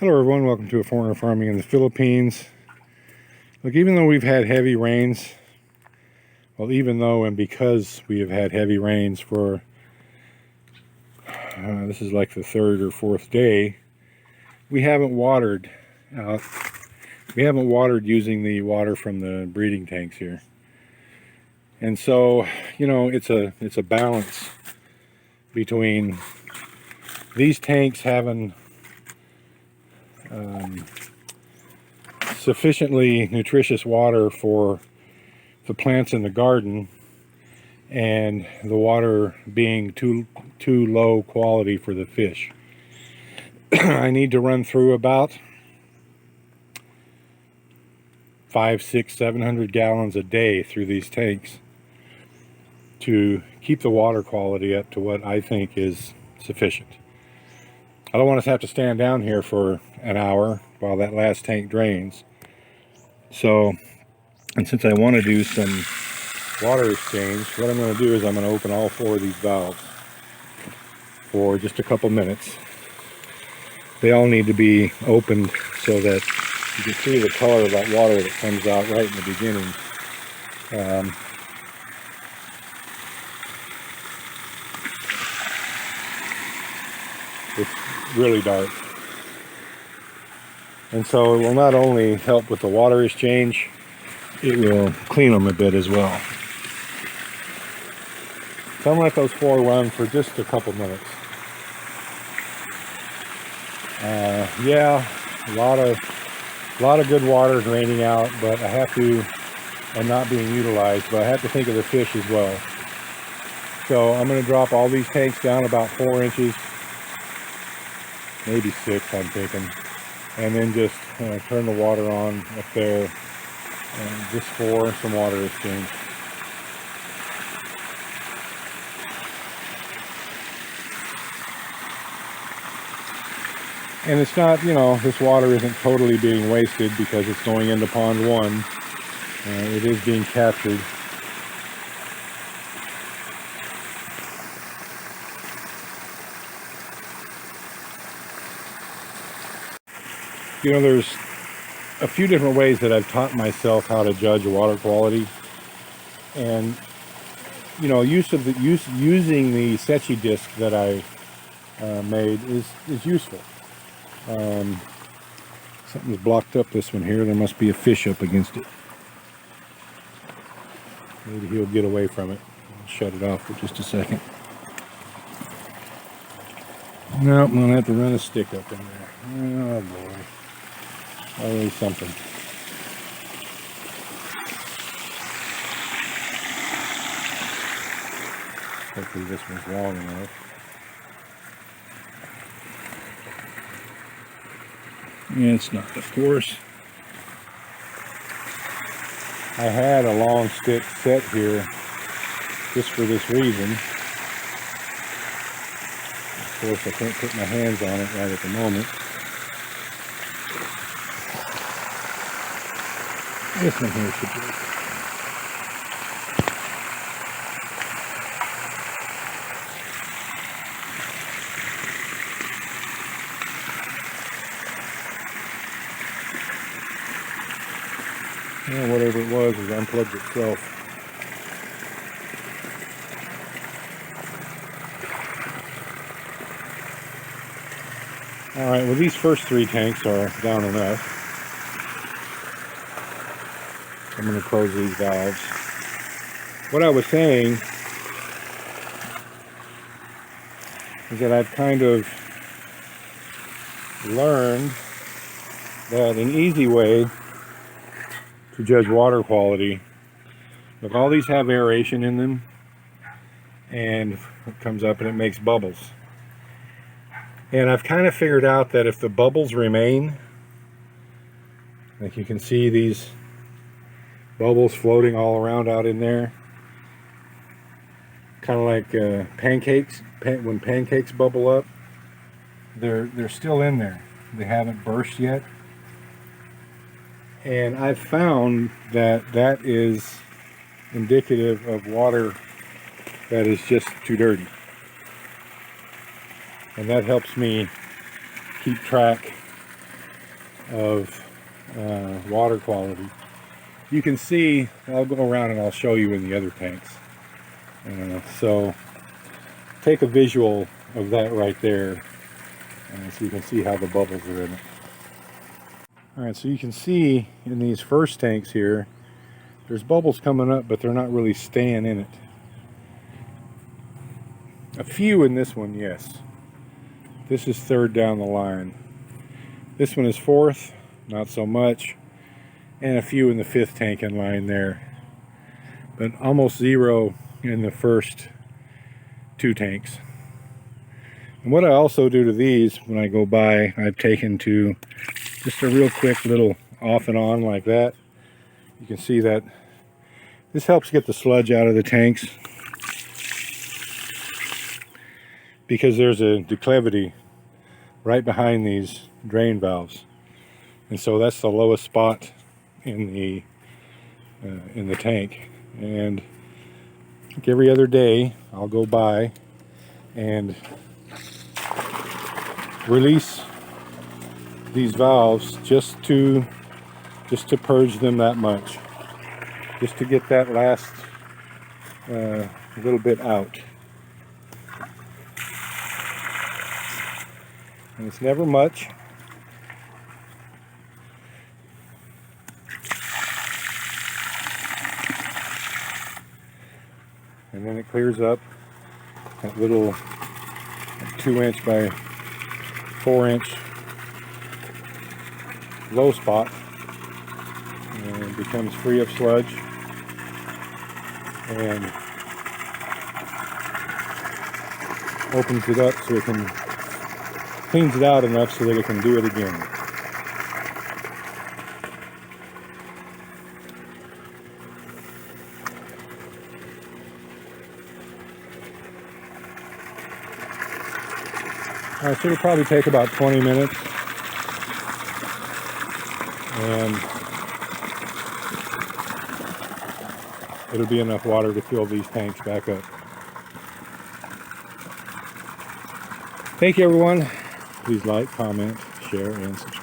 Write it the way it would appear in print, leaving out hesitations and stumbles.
Hello everyone, welcome to A Foreigner Farming in the Philippines. Look, even though we've had heavy rains, well, even though and because we have had heavy rains for, this is like the third or fourth day, we haven't watered out. We haven't watered using the water from the breeding tanks here. And so, you know, it's a balance between these tanks having sufficiently nutritious water for the plants in the garden and the water being too low quality for the fish. I need to run through about 500, 600, 700 gallons a day through these tanks to keep the water quality up to what I think is sufficient. I don't want us to have to stand down here for an hour while that last tank drains. So, and since I want to do some water exchange, what I'm going to do is I'm going to open all 4 of these valves for just a couple minutes. They all need to be opened so that you can see the color of that water that comes out right in the beginning. It's really dark. And so it will not only help with the water exchange, it will clean them a bit as well. So I'm going to let those 4 run for just a couple minutes. Yeah, a lot of good water is raining out, but I have to, and not being utilized, but I have to think of the fish as well. So I'm going to drop all these tanks down about 4 inches, maybe 6 I'm thinking, and then just turn the water on up there just for some water exchange. And it's not, you know, this water isn't totally being wasted because it's going into pond 1. It is being captured. You know, there's a few different ways that I've taught myself how to judge water quality. And, you know, using the Secchi disc that I made is useful. Something's blocked up this one here. There must be a fish up against it. Maybe he'll get away from it. I'll shut it off for just a second. No, I'm gonna have to run a stick up in there. Oh boy. Always something. Hopefully this one's long enough. Yeah, it's not, of course. I had a long stick set here just for this reason. Of course, I can't put my hands on it right at the moment. This one here should be. Well, whatever it was is unplugged itself. Alright, well these first 3 tanks are down enough. I'm going to close these valves. What I was saying is that I've kind of learned that an easy way to judge water quality, look, all these have aeration in them, and it comes up and it makes bubbles. And I've kind of figured out that if the bubbles remain, like you can see these bubbles floating all around out in there, kind of like pancakes. When pancakes bubble up, they're still in there. They haven't burst yet. And I've found that that is indicative of water that is just too dirty. And that helps me keep track of water quality. You can see, I'll go around and I'll show you in the other tanks. So take a visual of that right there, so you can see how the bubbles are in it. Alright, so you can see in these first tanks here, there's bubbles coming up, but they're not really staying in it. A few in this one, yes. This is third down the line. This one is fourth, not so much. And a few in the fifth tank in line there. But almost zero in the first two tanks. And what I also do to these when I go by, I've taken to just a real quick little off and on like that. You can see that this helps get the sludge out of the tanks, because there's a declivity right behind these drain valves, and so that's the lowest spot in the tank. And like every other day, I'll go by and release these valves just to purge them that much, just to get that last little bit out. And it's never much. And then it clears up that little 2-inch by 4-inch low spot, and it becomes free of sludge, and opens it up so it can, cleans it out enough so that it can do it again. Alright, so it'll probably take about 20 minutes. And it'll be enough water to fill these tanks back up. Thank you, everyone. Please like, comment, share, and subscribe.